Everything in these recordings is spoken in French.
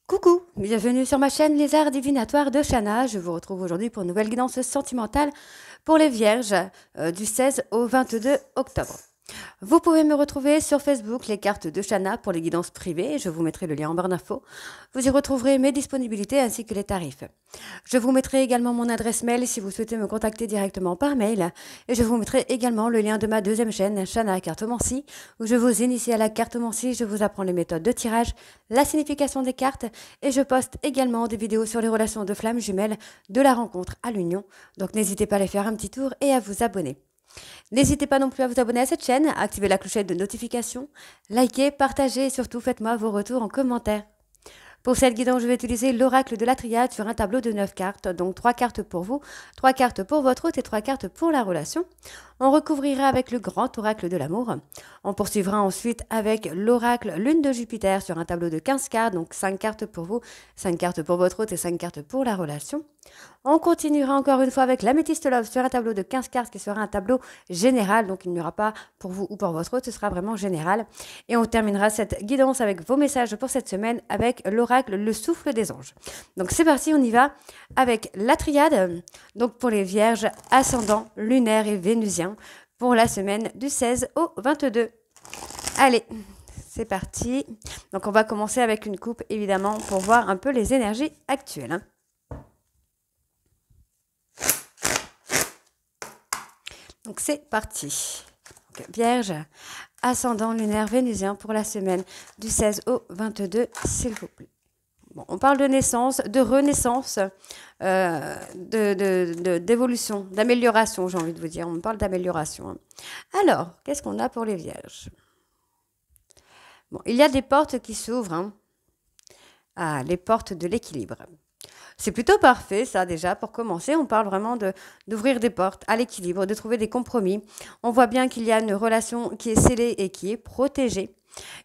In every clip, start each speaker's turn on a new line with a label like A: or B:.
A: Coucou, bienvenue sur ma chaîne Les Arts Divinatoires de Shana. Je vous retrouve aujourd'hui pour une nouvelle guidance sentimentale pour les Vierges du 16 au 22 octobre. Vous pouvez me retrouver sur Facebook, les cartes de Shana pour les guidances privées. Je vous mettrai le lien en barre d'infos. Vous y retrouverez mes disponibilités ainsi que les tarifs. Je vous mettrai également mon adresse mail si vous souhaitez me contacter directement par mail. Et je vous mettrai également le lien de ma deuxième chaîne, Shana Cartomancie, où je vous initie à la cartomancie, je vous apprends les méthodes de tirage, la signification des cartes, et je poste également des vidéos sur les relations de flammes jumelles, de la rencontre à l'union. Donc n'hésitez pas à aller faire un petit tour et à vous abonner. N'hésitez pas non plus à vous abonner à cette chaîne, à activer la clochette de notification, likez, partagez et surtout faites-moi vos retours en commentaire. Pour cette guidance, je vais utiliser l'oracle de la triade sur un tableau de 9 cartes, donc 3 cartes pour vous, 3 cartes pour votre hôte et 3 cartes pour la relation. On recouvrira avec le grand oracle de l'amour. On poursuivra ensuite avec l'oracle lune de Jupiter sur un tableau de 15 cartes, donc 5 cartes pour vous, 5 cartes pour votre hôte et 5 cartes pour la relation. On continuera encore une fois avec l'améthyste love sur un tableau de 15 cartes qui sera un tableau général, donc il n'y aura pas pour vous ou pour votre hôte, ce sera vraiment général. Et on terminera cette guidance avec vos messages pour cette semaine avec l'oracle le souffle des anges. Donc c'est parti, on y va avec la triade, donc pour les vierges, ascendant, lunaire et vénusien, pour la semaine du 16 au 22. Allez, c'est parti. Donc on va commencer avec une coupe évidemment pour voir un peu les énergies actuelles. Donc c'est parti. Donc, Vierge, ascendant lunaire vénusien pour la semaine du 16 au 22, s'il vous plaît. Bon, on parle de naissance, de renaissance, d'évolution, d'amélioration, j'ai envie de vous dire. On parle d'amélioration. Hein. Alors, qu'est-ce qu'on a pour les Vierges? Bon, il y a des portes qui s'ouvrent. Hein. Ah, les portes de l'équilibre. C'est plutôt parfait, ça, déjà, pour commencer. On parle vraiment d'ouvrir des portes à l'équilibre, de trouver des compromis. On voit bien qu'il y a une relation qui est scellée et qui est protégée.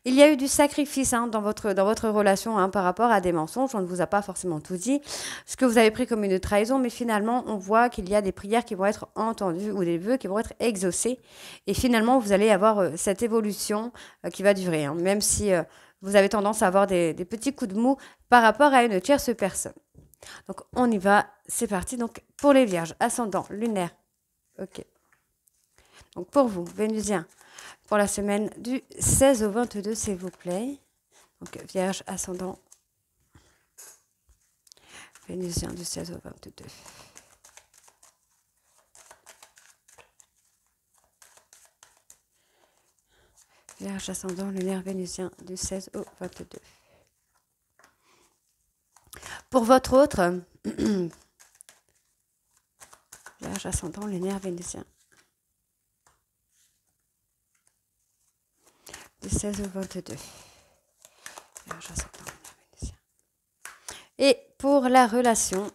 A: Il y a eu du sacrifice dans votre relation par rapport à des mensonges. On ne vous a pas forcément tout dit. Ce que vous avez pris comme une trahison, mais finalement, on voit qu'il y a des prières qui vont être entendues ou des vœux qui vont être exaucés. Et finalement, vous allez avoir cette évolution qui va durer, même si vous avez tendance à avoir des petits coups de mou par rapport à une tierce personne. Donc, on y va. C'est parti. Donc, pour les vierges, ascendant, lunaire. OK. Donc, pour vous, vénusien, pour la semaine du 16 au 22, s'il vous plaît. Donc, vierge, ascendant, vénusien du 16 au 22. Vierge, ascendant, lunaire, vénusien du 16 au 22. Pour votre autre, vierge, ascendant, lunaire, vénusien. Du 16 au 22. Vierge, ascendant, lunaire, vénusien. Et pour la relation,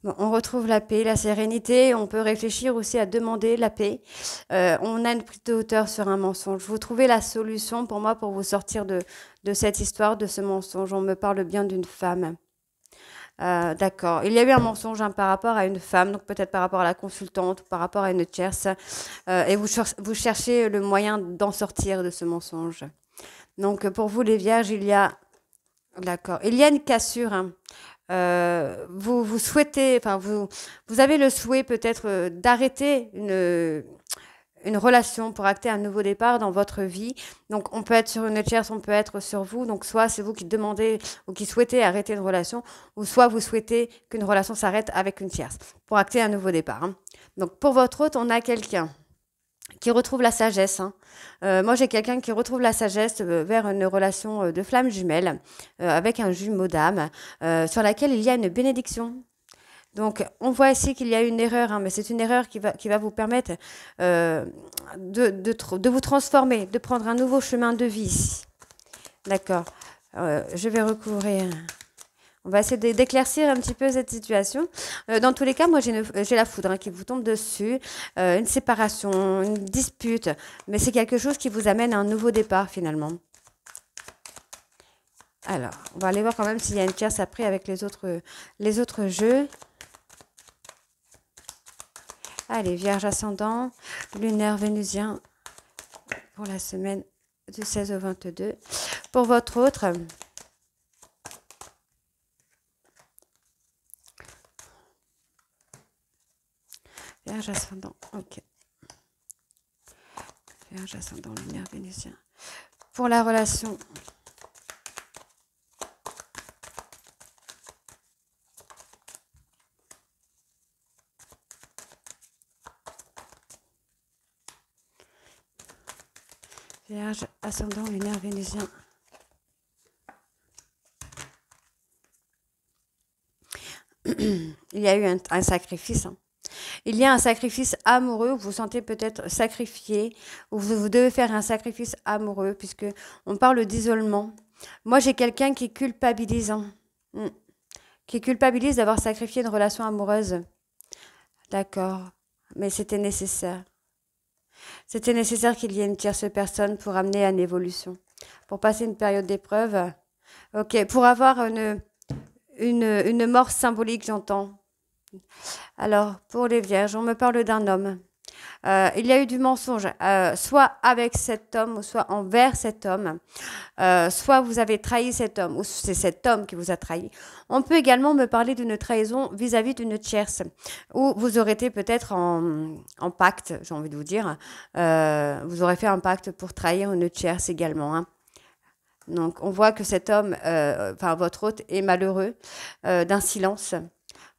A: bon, on retrouve la paix, la sérénité. On peut réfléchir aussi à demander la paix. On a une prise de hauteur sur un mensonge. Vous trouvez la solution pour moi pour vous sortir de cette histoire, de ce mensonge. On me parle bien d'une femme. D'accord. Il y a eu un mensonge par rapport à une femme, donc peut-être par rapport à la consultante, ou par rapport à une tierce. Et vous cherchez le moyen d'en sortir de ce mensonge. Donc pour vous les vierges, il y a... D'accord. Il y a une cassure. Vous souhaitez, enfin vous avez le souhait peut-être d'arrêter une relation pour acter un nouveau départ dans votre vie. Donc on peut être sur une tierce, on peut être sur vous. Donc soit c'est vous qui demandez ou qui souhaitez arrêter une relation, ou soit vous souhaitez qu'une relation s'arrête avec une tierce pour acter un nouveau départ. Hein. Donc pour votre hôte, on a quelqu'un qui retrouve la sagesse. Hein. Moi, j'ai quelqu'un qui retrouve la sagesse vers une relation de flamme jumelle avec un jumeau d'âme sur laquelle il y a une bénédiction. Donc, on voit ici qu'il y a une erreur, mais c'est une erreur qui va vous permettre de vous transformer, de prendre un nouveau chemin de vie ici. D'accord. Je vais recouvrir... On va essayer d'éclaircir un petit peu cette situation. Dans tous les cas, moi, j'ai la foudre qui vous tombe dessus, une séparation, une dispute, mais c'est quelque chose qui vous amène à un nouveau départ, finalement. Alors, on va aller voir quand même s'il y a une tierce après avec les autres jeux. Allez, Vierge ascendant, lunaire vénusien pour la semaine du 16 au 22. Pour votre autre, Vierge ascendant, ok. Vierge ascendant, lunaire vénusien. Pour la relation, Vierge ascendant, lunaire vénusien. Il y a eu un sacrifice. Hein. Il y a un sacrifice amoureux, vous vous sentez peut-être sacrifié, ou vous devez faire un sacrifice amoureux, puisque on parle d'isolement. Moi, j'ai quelqu'un qui culpabilise, hein, qui culpabilise d'avoir sacrifié une relation amoureuse. D'accord, mais c'était nécessaire. C'était nécessaire qu'il y ait une tierce personne pour amener à une évolution, pour passer une période d'épreuve. Ok, pour avoir une mort symbolique, j'entends. Alors, pour les vierges, on me parle d'un homme. Il y a eu du mensonge, soit avec cet homme, ou soit envers cet homme. Soit vous avez trahi cet homme, ou c'est cet homme qui vous a trahi. On peut également me parler d'une trahison vis-à-vis d'une tierce, où vous aurez été peut-être en pacte, j'ai envie de vous dire. Vous aurez fait un pacte pour trahir une tierce également. Hein. Donc, on voit que cet homme, enfin votre hôte, est malheureux d'un silence.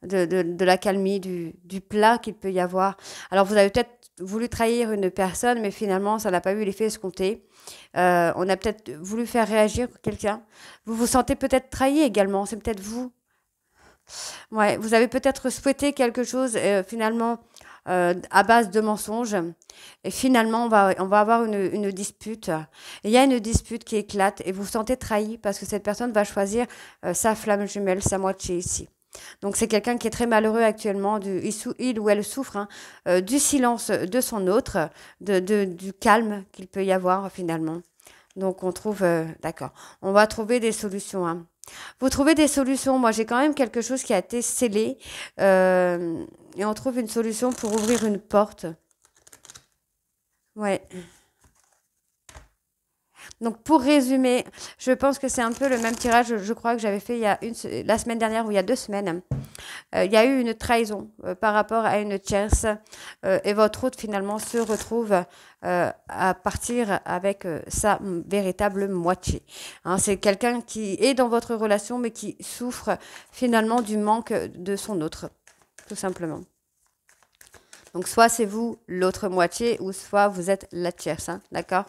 A: De la calmie, du plat qu'il peut y avoir. Alors, vous avez peut-être voulu trahir une personne, mais finalement, ça n'a pas eu l'effet escompté. On a peut-être voulu faire réagir quelqu'un. Vous vous sentez peut-être trahi également, c'est peut-être vous. Ouais, vous avez peut-être souhaité quelque chose, finalement, à base de mensonges. Et finalement, on va avoir une dispute. Il y a une dispute qui éclate et vous vous sentez trahi parce que cette personne va choisir sa flamme jumelle, sa moitié ici. Donc c'est quelqu'un qui est très malheureux actuellement, il ou elle souffre du silence de son autre, du calme qu'il peut y avoir finalement. Donc on trouve, d'accord, on va trouver des solutions. Hein. Vous trouvez des solutions, moi j'ai quand même quelque chose qui a été scellé et on trouve une solution pour ouvrir une porte. Ouais. Donc pour résumer, je pense que c'est un peu le même tirage, je crois que j'avais fait la semaine dernière ou il y a 2 semaines. Il y a eu une trahison par rapport à une tierce et votre hôte finalement se retrouve à partir avec sa véritable moitié. Hein, c'est quelqu'un qui est dans votre relation mais qui souffre finalement du manque de son autre, tout simplement. Donc soit c'est vous l'autre moitié ou soit vous êtes la tierce, hein, d'accord?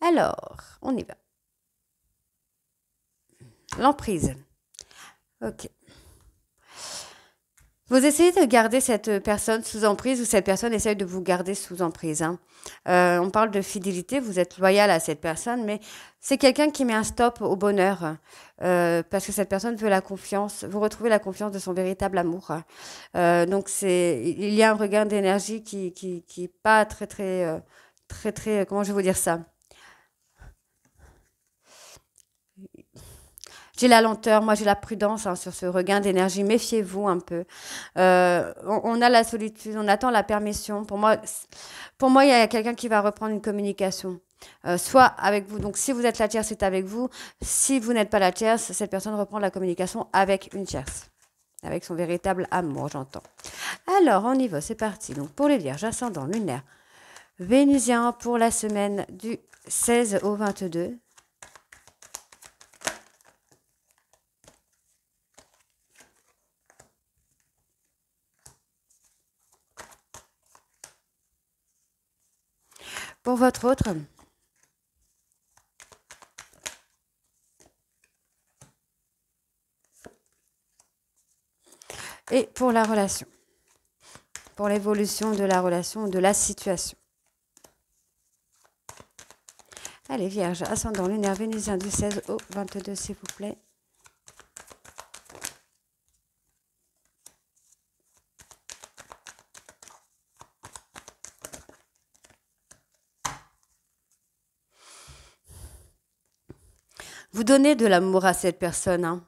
A: Alors, on y va. L'emprise. Ok. Vous essayez de garder cette personne sous emprise ou cette personne essaye de vous garder sous emprise. Hein. On parle de fidélité, vous êtes loyal à cette personne, mais c'est quelqu'un qui met un stop au bonheur parce que cette personne veut la confiance. Vous retrouvez la confiance de son véritable amour. Donc il y a un regain d'énergie qui est pas très, comment je vais vous dire ça? J'ai la lenteur, moi j'ai la prudence hein, sur ce regain d'énergie. Méfiez-vous un peu. On a la solitude, on attend la permission. Pour moi, il y a quelqu'un qui va reprendre une communication. Soit avec vous. Donc, si vous êtes la tierce, c'est avec vous. Si vous n'êtes pas la tierce, cette personne reprend la communication avec une tierce. Avec son véritable amour, j'entends. Alors, on y va, c'est parti. Donc, pour les vierges, ascendant lunaire vénusien pour la semaine du 16 au 22. Pour votre autre, et pour la relation, pour l'évolution de la relation, de la situation. Allez, Vierge, ascendant lunaire vénusien du 16 au 22, s'il vous plaît. Vous donnez de l'amour à cette personne. Hein.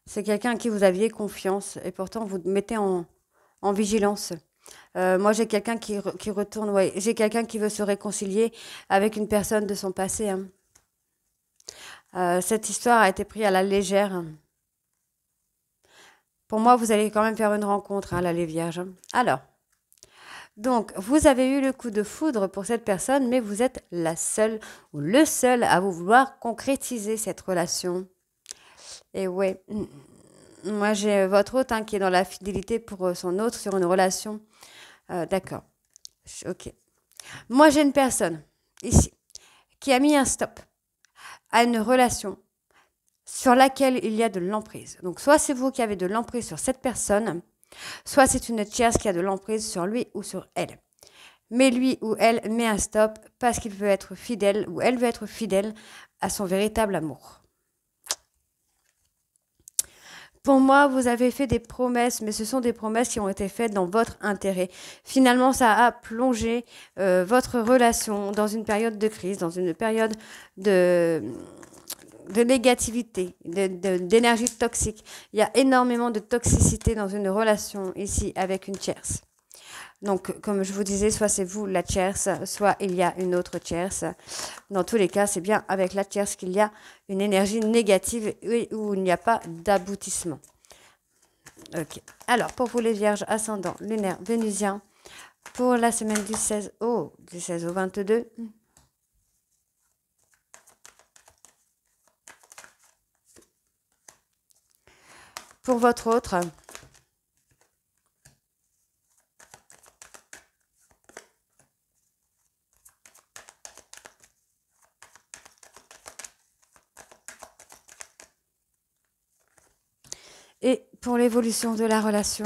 A: C'est quelqu'un à qui vous aviez confiance et pourtant vous mettez en vigilance. Moi, j'ai quelqu'un qui retourne, ouais, j'ai quelqu'un qui veut se réconcilier avec une personne de son passé, hein. Cette histoire a été prise à la légère. Pour moi, vous allez quand même faire une rencontre, hein, là, les vierges, hein. Alors, donc, vous avez eu le coup de foudre pour cette personne, mais vous êtes la seule ou le seul à vous vouloir concrétiser cette relation. Et ouais, moi j'ai votre hôte, hein, qui est dans la fidélité pour son autre sur une relation. D'accord, ok. Moi j'ai une personne ici qui a mis un stop à une relation sur laquelle il y a de l'emprise. Donc soit c'est vous qui avez de l'emprise sur cette personne, soit c'est une tierce qui a de l'emprise sur lui ou sur elle. Mais lui ou elle met un stop parce qu'il veut être fidèle ou elle veut être fidèle à son véritable amour. Pour moi, vous avez fait des promesses, mais ce sont des promesses qui ont été faites dans votre intérêt. Finalement, ça a plongé votre relation dans une période de crise, dans une période de, de négativité, d'énergie toxique. Il y a énormément de toxicité dans une relation ici avec une tierce. Donc, comme je vous disais, soit c'est vous la tierce, soit il y a une autre tierce. Dans tous les cas, c'est bien avec la tierce qu'il y a une énergie négative et où il n'y a pas d'aboutissement. Ok. Alors, pour vous les vierges ascendant lunaire vénusien, pour la semaine du 16 au 22, pour votre autre, et pour l'évolution de la relation.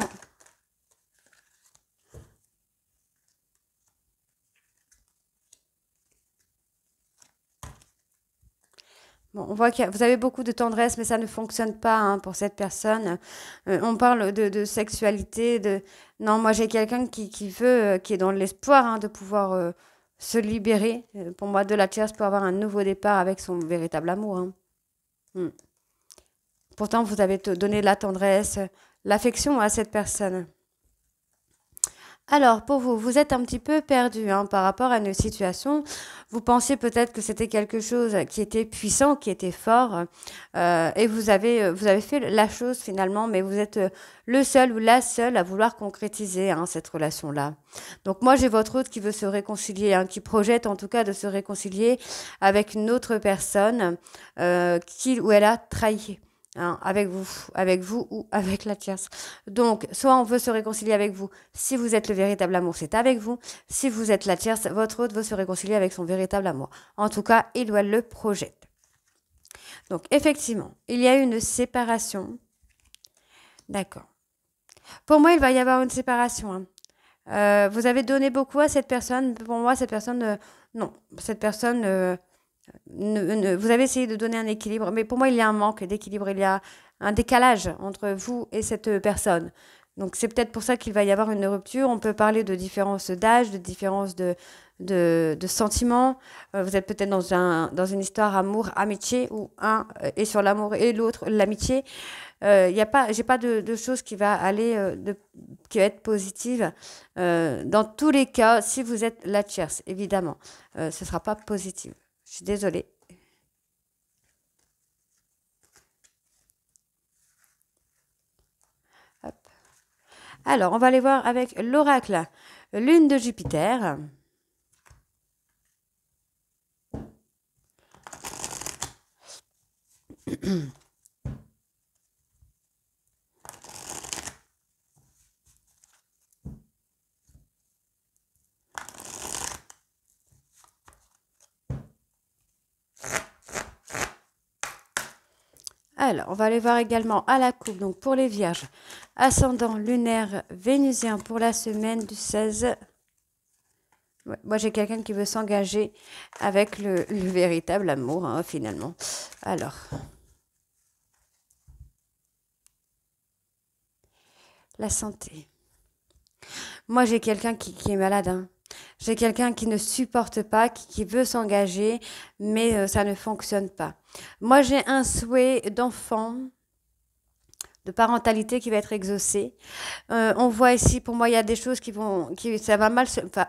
A: Bon, on voit que vous avez beaucoup de tendresse, mais ça ne fonctionne pas, hein, pour cette personne. On parle de sexualité, de... Non, moi j'ai quelqu'un qui veut, qui est dans l'espoir, hein, de pouvoir se libérer, pour moi, de la tierce pour avoir un nouveau départ avec son véritable amour, hein. Hmm. Pourtant, vous avez donné de la tendresse, l'affection à cette personne. Alors, pour vous, vous êtes un petit peu perdu, hein, par rapport à une situation. Vous pensiez peut-être que c'était quelque chose qui était puissant, qui était fort, et vous avez fait la chose finalement, mais vous êtes le seul ou la seule à vouloir concrétiser, hein, cette relation-là. Donc moi, j'ai votre autre qui veut se réconcilier, hein, qui projette en tout cas de se réconcilier avec une autre personne qui ou elle a trahi, hein, avec vous ou avec la tierce. Donc, soit on veut se réconcilier avec vous. Si vous êtes le véritable amour, c'est avec vous. Si vous êtes la tierce, votre autre veut se réconcilier avec son véritable amour. En tout cas, il ou elle le projette. Donc, effectivement, il y a eu une séparation. D'accord. Pour moi, il va y avoir une séparation, hein. Vous avez donné beaucoup à cette personne. Pour moi, cette personne, non. Cette personne, vous avez essayé de donner un équilibre, mais pour moi, il y a un manque d'équilibre. Il y a un décalage entre vous et cette personne. Donc, c'est peut-être pour ça qu'il va y avoir une rupture. On peut parler de différence d'âge, de différence de sentiments. Vous êtes peut-être dans une histoire amour-amitié, où un est sur l'amour et l'autre l'amitié. J'ai pas de choses qui va aller, qui va être positive. Dans tous les cas, si vous êtes la tierce, évidemment, ce sera pas positif. Je suis désolée. Hop. Alors, on va aller voir avec l'oracle Lune de Jupiter. Alors, on va aller voir également à la coupe, donc pour les vierges, ascendant lunaire vénusien pour la semaine du 16. Ouais, moi, j'ai quelqu'un qui veut s'engager avec le véritable amour, hein, finalement. Alors, la santé. Moi, j'ai quelqu'un qui est malade, hein. J'ai quelqu'un qui ne supporte pas, qui veut s'engager, mais ça ne fonctionne pas. Moi, j'ai un souhait d'enfant de parentalité qui va être exaucée. On voit ici, pour moi, il y a des choses ça va mal enfin,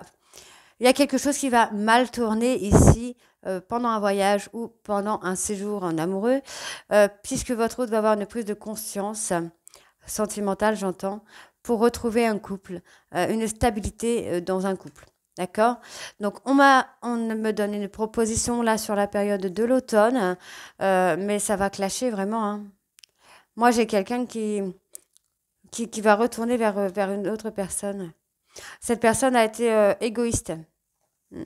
A: il y a quelque chose qui va mal tourner ici pendant un voyage ou pendant un séjour en amoureux, puisque votre hôte va avoir une prise de conscience sentimentale, j'entends, pour retrouver un couple, une stabilité dans un couple. D'accord? Donc, on me donne une proposition là sur la période de l'automne, mais ça va clasher vraiment, hein. Moi, j'ai quelqu'un qui va retourner vers une autre personne. Cette personne a été égoïste. Mm.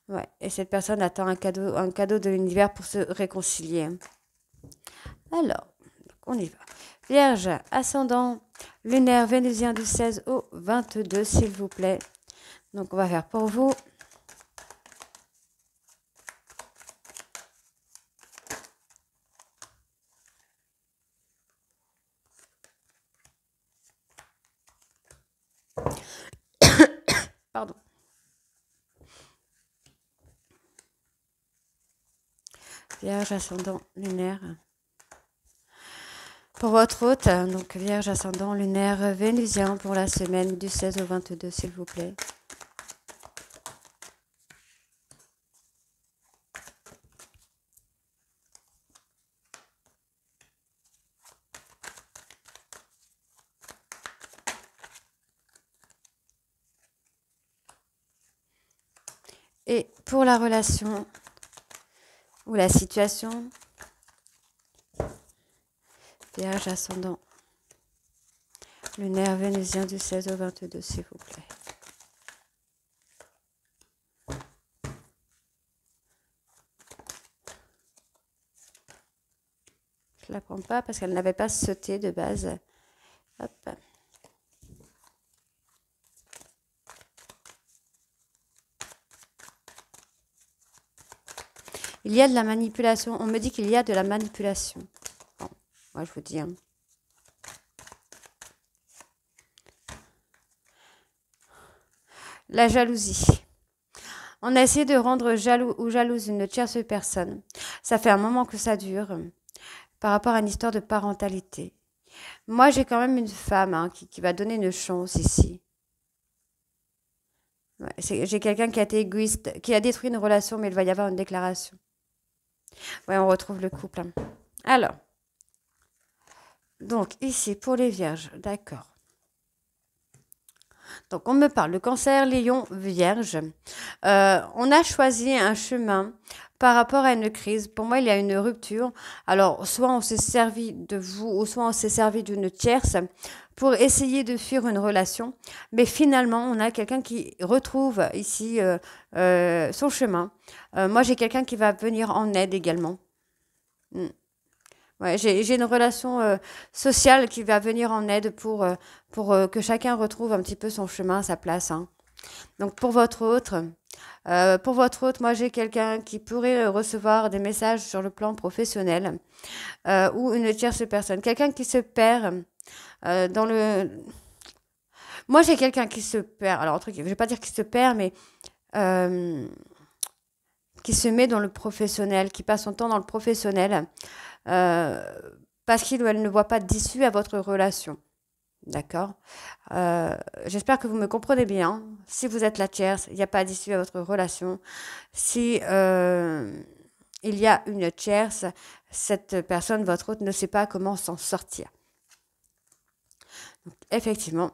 A: Ouais. Et cette personne attend un cadeau de l'univers pour se réconcilier. Alors, on y va. Vierge, ascendant lunaire vénusien du 16 au 22, s'il vous plaît. Donc, on va faire pour vous. Pardon. Vierge, ascendant lunaire. Pour votre hôte, donc Vierge, ascendant lunaire vénusien pour la semaine du 16 au 22, s'il vous plaît. Et pour la relation ou la situation, Vierge, ascendant lunaire vénusien du 16 au 22, s'il vous plaît. Je ne la prends pas parce qu'elle n'avait pas sauté de base. Hop. Il y a de la manipulation. On me dit qu'il y a de la manipulation. Bon, moi je vous dis. Hein. La jalousie. On a essayé de rendre jaloux ou jalouse une tierce personne. Ça fait un moment que ça dure par rapport à une histoire de parentalité. Moi, j'ai quand même une femme hein, qui va donner une chance ici. Ouais, j'ai quelqu'un qui a été égoïste, qui a détruit une relation, mais il va y avoir une déclaration. Ouais, on retrouve le couple. Hein. Alors, donc ici, pour les vierges, d'accord. Donc, on me parle de cancer, lion, vierge. On a choisi un chemin par rapport à une crise. Pour moi, il y a une rupture. Alors, soit on s'est servi de vous, ou soit on s'est servi d'une tierce pour essayer de fuir une relation. Mais finalement, on a quelqu'un qui retrouve ici son chemin. Moi, j'ai quelqu'un qui va venir en aide également. Mm. Ouais, j'ai une relation sociale qui va venir en aide pour que chacun retrouve un petit peu son chemin, sa place. Hein. Donc pour votre autre, moi j'ai quelqu'un qui pourrait recevoir des messages sur le plan professionnel ou une tierce personne. Quelqu'un qui se perd dans le... Moi j'ai quelqu'un qui se perd, alors je ne vais pas dire qui se perd, mais euh, qui se met dans le professionnel, qui passe son temps dans le professionnel. Parce qu'il ou elle ne voit pas d'issue à votre relation. D'accord? J'espère que vous me comprenez bien. Si vous êtes la tierce, il n'y a pas d'issue à votre relation. Si il y a une tierce, cette personne, votre hôte, ne sait pas comment s'en sortir. Donc, effectivement,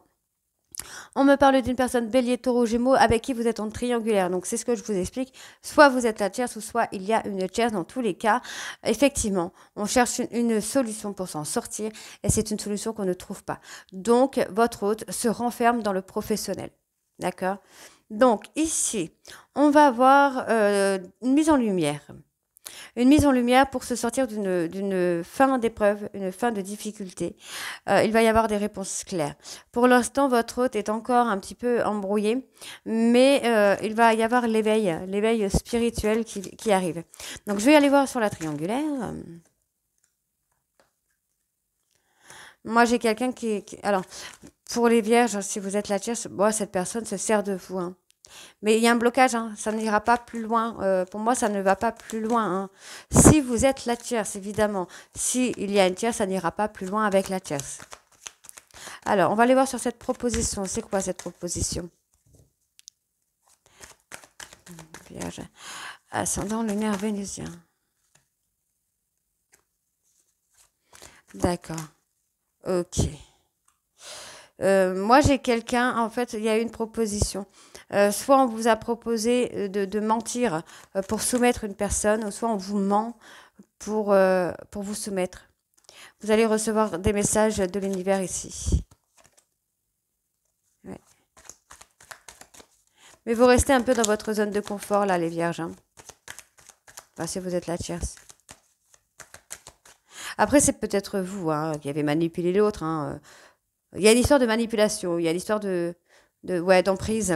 A: on me parle d'une personne bélier, taureau, gémeaux avec qui vous êtes en triangulaire. Donc, c'est ce que je vous explique. Soit vous êtes la tierce ou soit il y a une tierce. Dans tous les cas, effectivement, on cherche une solution pour s'en sortir et c'est une solution qu'on ne trouve pas. Donc, votre hôte se renferme dans le professionnel. D'accord? Donc, ici, on va avoir une mise en lumière. Une mise en lumière pour se sortir d'une fin d'épreuve, une fin de difficulté. Il va y avoir des réponses claires. Pour l'instant, votre hôte est encore un petit peu embrouillé, mais il va y avoir l'éveil spirituel qui arrive. Donc, je vais aller voir sur la triangulaire. Moi, j'ai quelqu'un alors, pour les vierges, si vous êtes la tierce, cette personne se sert de vous. Hein. Mais il y a un blocage, hein, ça n'ira pas plus loin. Pour moi, ça ne va pas plus loin, hein. Si vous êtes la tierce, évidemment. S'il y a une tierce, ça n'ira pas plus loin avec la tierce. Alors, on va aller voir sur cette proposition. C'est quoi cette proposition? Vierge. Ascendant lunaire vénusien. D'accord. Ok. Moi, j'ai quelqu'un, en fait, il y a une proposition. Soit on vous a proposé de mentir pour soumettre une personne, ou soit on vous ment pour vous soumettre. Vous allez recevoir des messages de l'univers ici. Ouais. Mais vous restez un peu dans votre zone de confort, là, les vierges. Hein. Enfin, si vous êtes la tierce. Après, c'est peut-être vous hein, qui avez manipulé l'autre. Hein. Il y a une histoire de manipulation, il y a l'histoire ouais, d'emprise.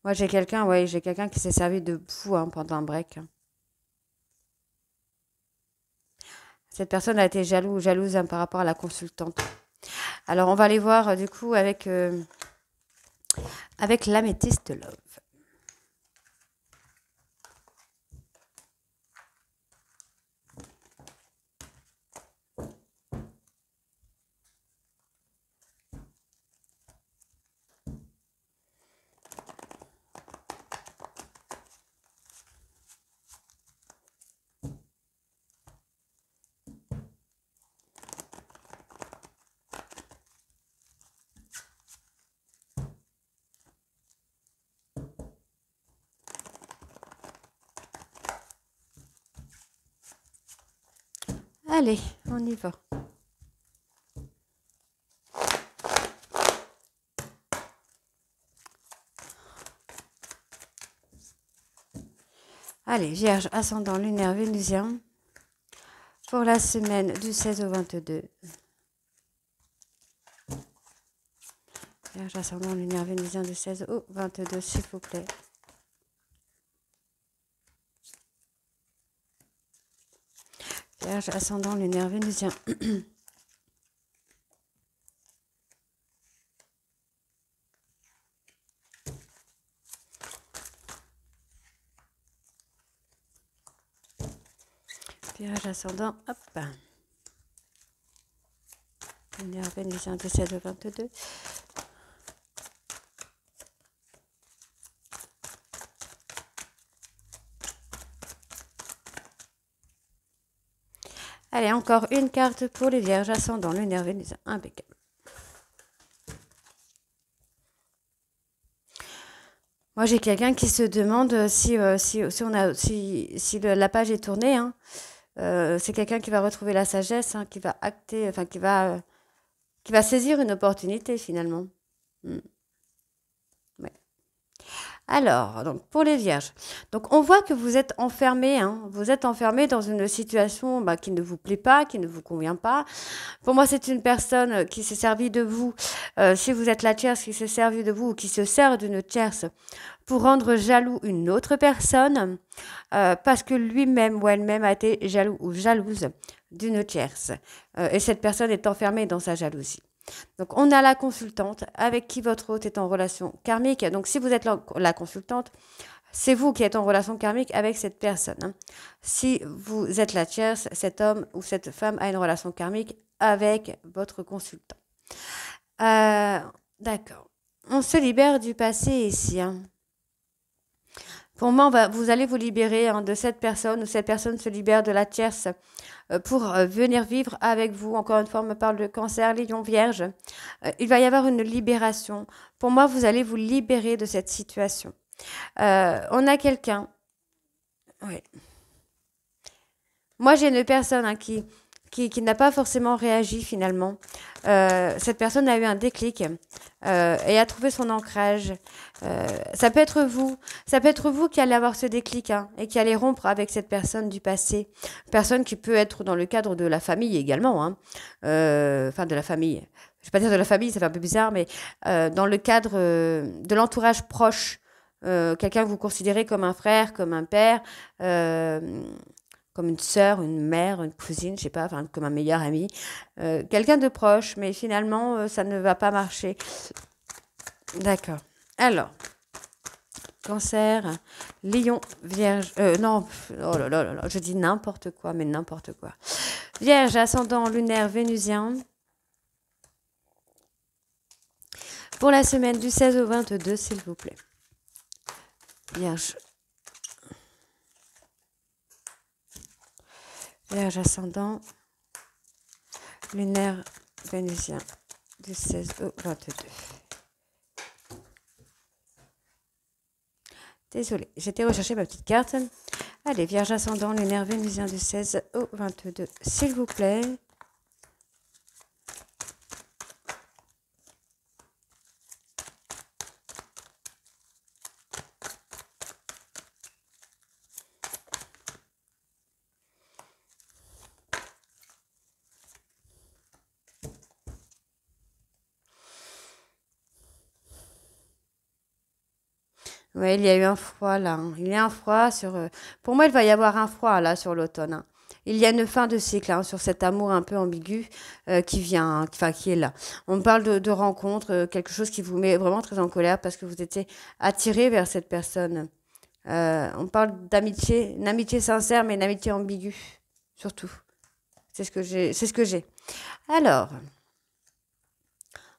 A: Moi, j'ai quelqu'un, ouais, j'ai quelqu'un qui s'est servi de vous hein, pendant un break. Cette personne a été jalouse hein, par rapport à la consultante. Alors, on va aller voir du coup avec l'améthyste love. Allez, on y va. Allez, Vierge, ascendant lunaire vénusien, pour la semaine du 16 au 22. Vierge, ascendant lunaire vénusien du 16 au 22, s'il vous plaît. Vierge, ascendant lunaire vénusien. Vierge, ascendant, hop. Lunaire vénusien du 16 au 22. Allez, encore une carte pour les vierges ascendant lunaire vénusien. Impeccable. Moi, j'ai quelqu'un qui se demande si la page est tournée. Hein. C'est quelqu'un qui va retrouver la sagesse, hein, qui va acter, enfin qui va saisir une opportunité finalement. Ouais. Alors, donc pour les vierges, donc on voit que vous êtes enfermés, hein, vous êtes enfermés dans une situation qui ne vous plaît pas, qui ne vous convient pas. Pour moi, c'est une personne qui s'est servie de vous, si vous êtes la tierce, qui s'est servie de vous ou qui se sert d'une tierce pour rendre jaloux une autre personne, parce que lui-même ou elle-même a été jaloux ou jalouse d'une tierce. Et cette personne est enfermée dans sa jalousie. Donc, on a la consultante avec qui votre hôte est en relation karmique. Donc, si vous êtes la consultante, c'est vous qui êtes en relation karmique avec cette personne. Hein. Si vous êtes la tierce, cet homme ou cette femme a une relation karmique avec votre consultant. D'accord. On se libère du passé ici. Hein. Pour moi, vous allez vous libérer hein, de cette personne ou cette personne se libère de la tierce pour venir vivre avec vous. Encore une fois, on me parle de cancer, lion, vierge. Il va y avoir une libération. Pour moi, vous allez vous libérer de cette situation. On a quelqu'un. Oui. Moi, j'ai une personne hein, qui n'a pas forcément réagi finalement. Cette personne a eu un déclic et a trouvé son ancrage. Ça peut être vous qui allez avoir ce déclic hein, et qui allez rompre avec cette personne du passé. Personne qui peut être dans le cadre de la famille également. Hein. Enfin, de la famille. Je ne vais pas dire de la famille, ça fait un peu bizarre, mais dans le cadre de l'entourage proche. Quelqu'un que vous considérez comme un frère, comme un père, comme une sœur, une mère, une cousine, je sais pas, enfin, comme un meilleur ami. Quelqu'un de proche, mais finalement, ça ne va pas marcher. D'accord. Alors, Cancer, Lion, Vierge. Non, oh là là là là, je dis n'importe quoi, mais n'importe quoi. Vierge, ascendant lunaire vénusien. Pour la semaine du 16 au 22, s'il vous plaît. Vierge. Vierge, ascendant lunaire vénusien du 16 au 22. Désolée, j'étais rechercher ma petite carte. Allez, Vierge ascendant, lunaire vénusien du 16 au 22, s'il vous plaît. Oui, il y a eu un froid là. Il y a un froid sur. Pour moi, il va y avoir un froid là sur l'automne. Il y a une fin de cycle sur cet amour un peu ambigu qui vient, enfin qui est là. On parle de rencontre, quelque chose qui vous met vraiment très en colère parce que vous étiez attiré vers cette personne. On parle d'amitié, une amitié sincère, mais une amitié ambiguë surtout. C'est ce que j'ai. C'est ce que j'ai. Alors,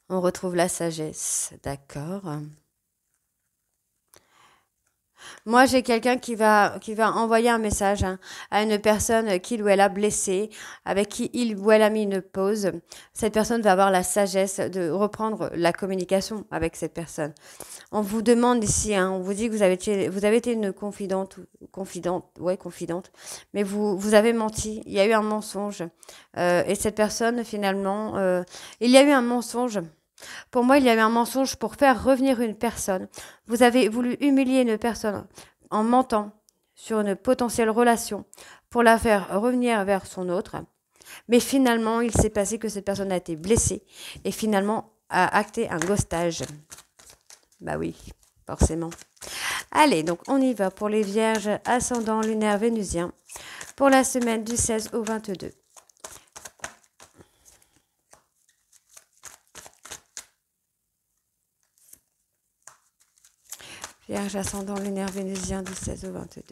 A: on retrouve la sagesse, d'accord. Moi, j'ai quelqu'un qui va envoyer un message à une personne qu'il ou elle a blessée, avec qui il ou elle a mis une pause. Cette personne va avoir la sagesse de reprendre la communication avec cette personne. On vous demande ici, on vous dit que vous avez été une confidente, mais vous avez menti. Il y a eu un mensonge. Et cette personne, finalement, il y a eu un mensonge. Pour moi, il y a eu un mensonge pour faire revenir une personne. Vous avez voulu humilier une personne en mentant sur une potentielle relation pour la faire revenir vers son autre. Mais finalement, il s'est passé que cette personne a été blessée et finalement a acté un ghostage. Bah oui, forcément. Allez, donc on y va pour les vierges ascendant lunaire vénusien pour la semaine du 16 au 22. Vierge ascendant lunaire vénusien du 16 au 22.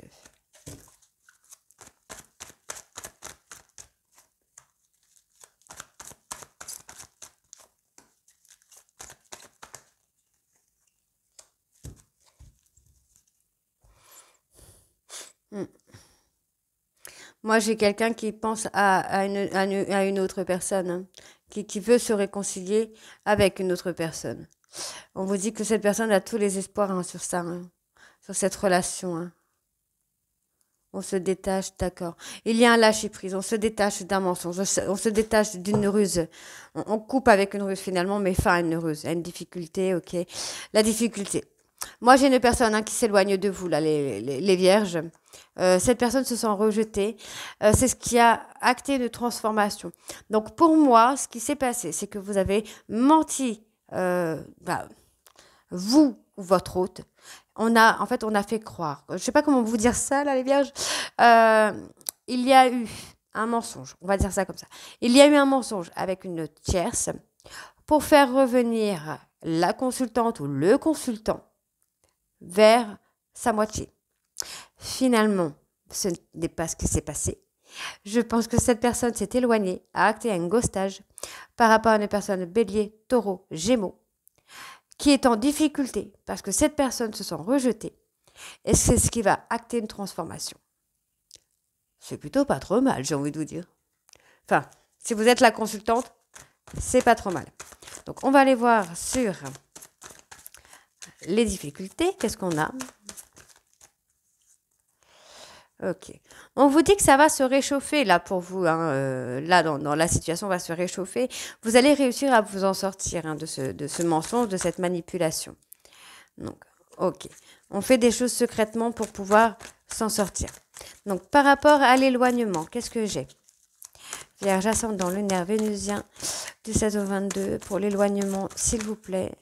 A: Moi, j'ai quelqu'un qui pense à une autre personne, qui veut se réconcilier avec une autre personne. On vous dit que cette personne a tous les espoirs sur ça, sur cette relation. On se détache, d'accord. Il y a un lâcher-prise, on se détache d'un mensonge, on se détache d'une ruse. On coupe avec une ruse finalement, mais fin à une ruse, à une difficulté, ok. La difficulté. Moi, j'ai une personne qui s'éloigne de vous, là, les vierges. Cette personne se sent rejetée. C'est ce qui a acté une transformation. Donc, pour moi, ce qui s'est passé, c'est que vous avez menti, vous ou votre hôte. En fait, on a fait croire. Je ne sais pas comment vous dire ça, là, les vierges. Il y a eu un mensonge. On va dire ça comme ça. Il y a eu un mensonge avec une tierce pour faire revenir la consultante ou le consultant vers sa moitié. Finalement, ce n'est pas ce qui s'est passé. Je pense que cette personne s'est éloignée, a acté un ghostage par rapport à une personne bélier, taureau, gémeaux, qui est en difficulté parce que cette personne se sent rejetée et c'est ce qui va acter une transformation. C'est plutôt pas trop mal, j'ai envie de vous dire. Enfin, si vous êtes la consultante, c'est pas trop mal. Donc, on va aller voir sur les difficultés. Qu'est-ce qu'on a ? Ok. On vous dit que ça va se réchauffer là pour vous. Là, dans la situation, va se réchauffer. Vous allez réussir à vous en sortir de ce mensonge, de cette manipulation. Donc, ok. On fait des choses secrètement pour pouvoir s'en sortir. Donc, par rapport à l'éloignement, qu'est-ce que j'ai ? Vierge ascendant lunaire vénusien du 16 au 22 pour l'éloignement, s'il vous plaît.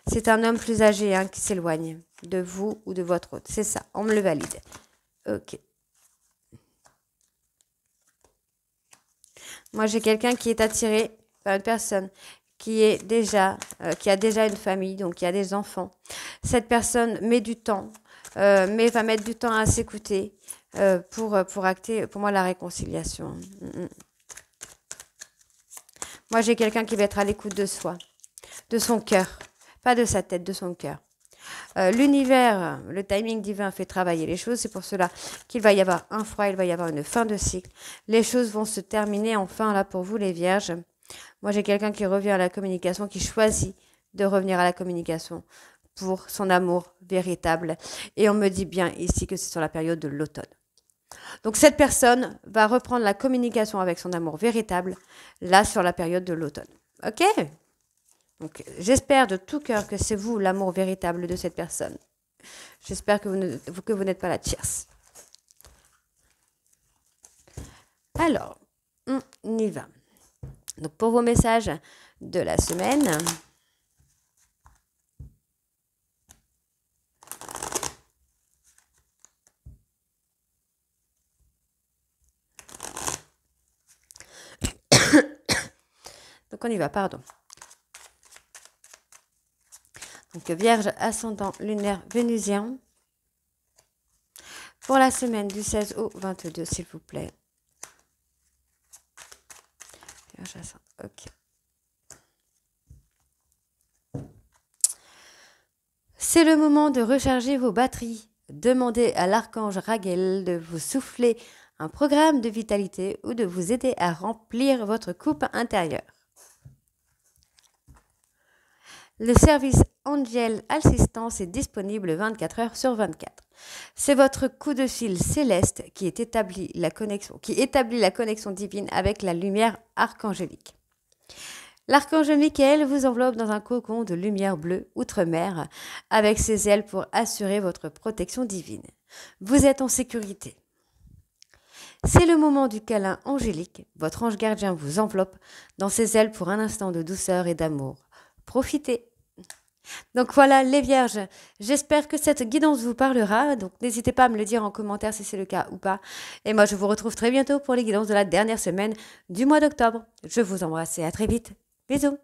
A: C'est un homme plus âgé qui s'éloigne de vous ou de votre hôte. C'est ça, on me le valide. Ok. Moi, j'ai quelqu'un qui est attiré par une personne qui a déjà une famille, donc qui a des enfants. Cette personne met du temps, mais va mettre du temps à s'écouter pour acter, pour moi, la réconciliation. Moi, j'ai quelqu'un qui va être à l'écoute de soi, de son cœur, pas de sa tête, de son cœur. L'univers, le timing divin fait travailler les choses. C'est pour cela qu'il va y avoir un froid, il va y avoir une fin de cycle. Les choses vont se terminer enfin là pour vous les vierges. Moi j'ai quelqu'un qui revient à la communication, qui choisit de revenir à la communication pour son amour véritable. Et on me dit bien ici que c'est sur la période de l'automne. Donc cette personne va reprendre la communication avec son amour véritable là sur la période de l'automne. Ok ? Donc, j'espère de tout cœur que c'est vous l'amour véritable de cette personne. J'espère que vous n'êtes pas la tierce. Alors, on y va. Donc, pour vos messages de la semaine, donc on y va, pardon. Donc, Vierge, ascendant lunaire vénusien. Pour la semaine du 16 au 22, s'il vous plaît. Vierge, ascendant, ok. C'est le moment de recharger vos batteries. Demandez à l'archange Raguel de vous souffler un programme de vitalité ou de vous aider à remplir votre coupe intérieure. Le service Angel Assistance est disponible 24 heures sur 24. C'est votre coup de fil céleste qui établit la connexion divine avec la lumière archangélique. L'archange Michael vous enveloppe dans un cocon de lumière bleue outre-mer avec ses ailes pour assurer votre protection divine. Vous êtes en sécurité. C'est le moment du câlin angélique. Votre ange gardien vous enveloppe dans ses ailes pour un instant de douceur et d'amour. Profitez. Donc voilà les vierges, j'espère que cette guidance vous parlera, donc n'hésitez pas à me le dire en commentaire si c'est le cas ou pas. Et moi je vous retrouve très bientôt pour les guidances de la dernière semaine du mois d'octobre. Je vous embrasse et à très vite. Bisous.